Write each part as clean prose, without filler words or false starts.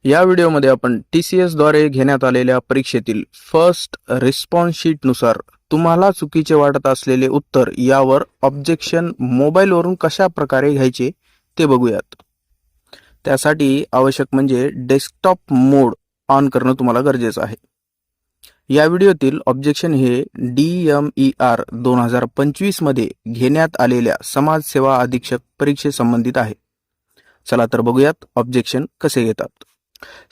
या व्हिडिओमध्ये आपण TCS द्वारे घेण्यात आलेल्या परीक्षेतील फर्स्ट रिस्पॉन्स शीट नुसार तुम्हाला चुकीचे वाटत असलेले उत्तर यावर ऑब्जेक्शन मोबाईलवरून कशा प्रकारे घ्यायचे ते बघूयात. त्यासाठी आवश्यक म्हणजे डेस्कटॉप मोड ऑन करणं तुम्हाला गरजेचं आहे. या व्हिडिओतील ऑब्जेक्शन हे DMER 2025 मध्ये घेण्यात आलेल्या समाजसेवा अधीक्षक परीक्षेसंबंधित आहे. चला तर बघूयात ऑब्जेक्शन कसे घेतात.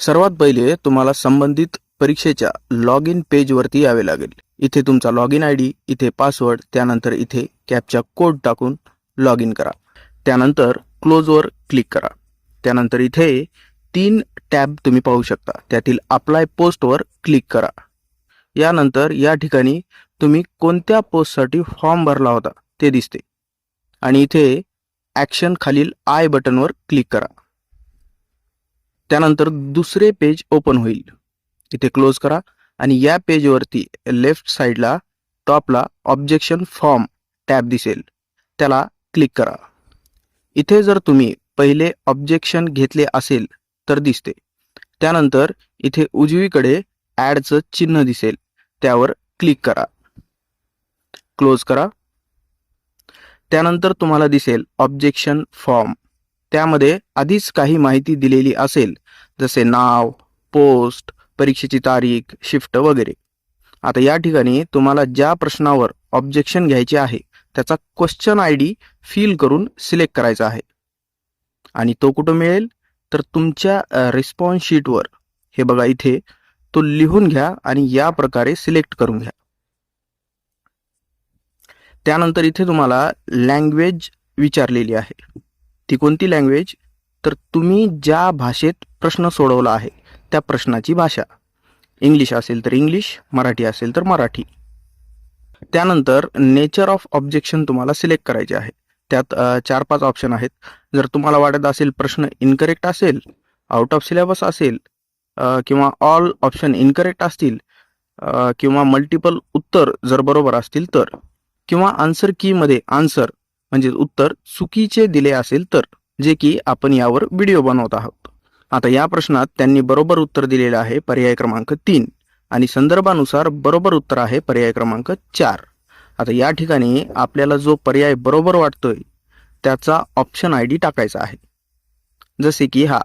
सर्वात पहिले तुम्हाला संबंधित परीक्षेच्या लॉग इन पेजवरती यावे लागेल. इथे तुमचा लॉग इन ID, इथे पासवर्ड, त्यानंतर इथे कॅप्चा कोड टाकून लॉग इन करा. त्यानंतर क्लोजवर क्लिक करा. त्यानंतर इथे 3 टॅब तुम्ही पाहू शकता. त्यातील अप्लाय पोस्टवर क्लिक करा. यानंतर या ठिकाणी तुम्ही कोणत्या पोस्टसाठी फॉर्म भरला होता ते दिसते आणि इथे ॲक्शन खालील आय बटनवर क्लिक करा. त्यानंतर दुसरे पेज ओपन होईल. इथे क्लोज करा आणि या पेजवरती लेफ्ट साईडला टॉपला ऑब्जेक्शन फॉर्म टॅब दिसेल, त्याला क्लिक करा. इथे जर तुम्ही पहिले ऑब्जेक्शन घेतले असेल तर दिसते. त्यानंतर इथे उजवीकडे ॲडचं चिन्ह दिसेल, त्यावर क्लिक करा. क्लोज करा. त्यानंतर तुम्हाला दिसेल ऑब्जेक्शन फॉर्म. त्यामध्ये आधीच काही माहिती दिलेली असेल, जसे नाव, पोस्ट, परीक्षेची तारीख, शिफ्ट वगैरे. आता या ठिकाणी तुम्हाला ज्या प्रश्नावर ऑब्जेक्शन घ्यायचे आहे त्याचा क्वेश्चन ID फिल करून सिलेक्ट करायचा आहे आणि तो कुठं मिळेल तर तुमच्या रिस्पॉन्स शीटवर. हे बघा, इथे तो लिहून घ्या आणि या प्रकारे सिलेक्ट करून घ्या. त्यानंतर इथे तुम्हाला लँग्वेज विचारलेली आहे. ती कोणती लँग्वेज तर तुम्ही ज्या भाषेत प्रश्न सोडवला आहे त्या प्रश्नाची भाषा. इंग्लिश असेल तर इंग्लिश, मराठी असेल तर मराठी. त्यानंतर नेचर ऑफ ऑब्जेक्शन तुम्हाला सिलेक्ट करायचे आहे. त्यात 4-5 ऑप्शन आहेत. जर तुम्हाला वाटत असेल प्रश्न इनकरेक्ट असेल, आउट ऑफ सिलेबस असेल, किंवा ऑल ऑप्शन इनकरेक्ट असतील, किंवा मल्टिपल उत्तर जर बरोबर असतील तर, किंवा आन्सर कीमध्ये आन्सर म्हणजे उत्तर चुकीचे दिले असेल तर, जे की आपण यावर व्हिडिओ बनवत आहोत. आता या प्रश्नात त्यांनी बरोबर उत्तर दिलेलं आहे पर्याय क्रमांक 3 आणि संदर्भानुसार बरोबर उत्तर आहे पर्याय क्रमांक 4. आता या ठिकाणी आपल्याला जो पर्याय बरोबर वाटतोय त्याचा ऑप्शन ID टाकायचा आहे, जसे की हा.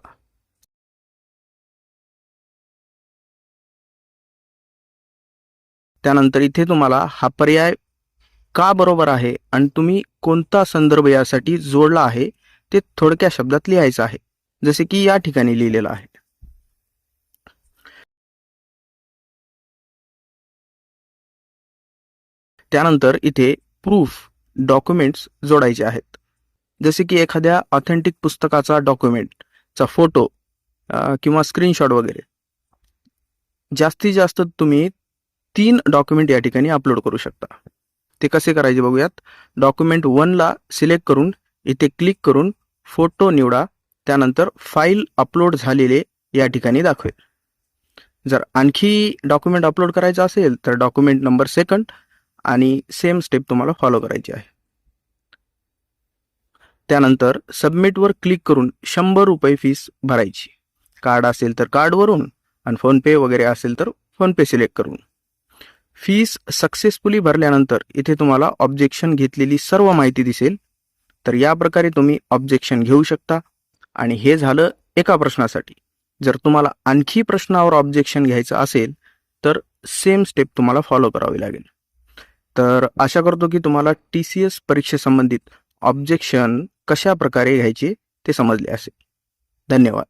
त्यानंतर इथे तुम्हाला हा पर्याय का बरोबर आहे आणि तुम्ही कोणता संदर्भ यासाठी जोडला आहे ते थोडक्या शब्दात लिहायचं आहे, जसे की या ठिकाणी लिहिलेलं आहे. त्यानंतर इथे प्रूफ डॉक्युमेंट्स जोडायचे आहेत, जसे की एखाद्या ऑथेंटिक पुस्तकाचा डॉक्युमेंटचा फोटो किंवा स्क्रीनशॉट वगैरे. जास्तीत जास्त तुम्ही 3 डॉक्युमेंट या ठिकाणी अपलोड करू शकता. ते कसे करायचे बघूयात. डॉक्युमेंट 1ला सिलेक्ट करून इथे क्लिक करून फोटो निवडा. त्यानंतर फाईल अपलोड झालेले या ठिकाणी दाखवेल. जर आणखी डॉक्युमेंट अपलोड करायचं असेल तर डॉक्युमेंट नंबर 2 आणि सेम स्टेप तुम्हाला फॉलो करायची आहे. त्यानंतर सबमिटवर क्लिक करून 100 रुपये फीस भरायची. कार्ड असेल तर कार्डवरून आणि फोनपे वगैरे असेल तर फोनपे सिलेक्ट करून. फीस सक्सेसफुली भरल्यानंतर इथे तुम्हाला ऑब्जेक्शन घेतलेली सर्व माहिती दिसेल. तर या प्रकारे तुम्ही ऑब्जेक्शन घेऊ शकता. आणि हे झालं एका प्रश्नासाठी. जर तुम्हाला आणखी प्रश्नावर ऑब्जेक्शन घ्यायचं असेल तर सेम स्टेप तुम्हाला फॉलो करावी लागेल. तर आशा करतो की तुम्हाला TCS परीक्षेसंबंधित ऑब्जेक्शन कशा प्रकारे घ्यायचे ते समजले असेल. धन्यवाद.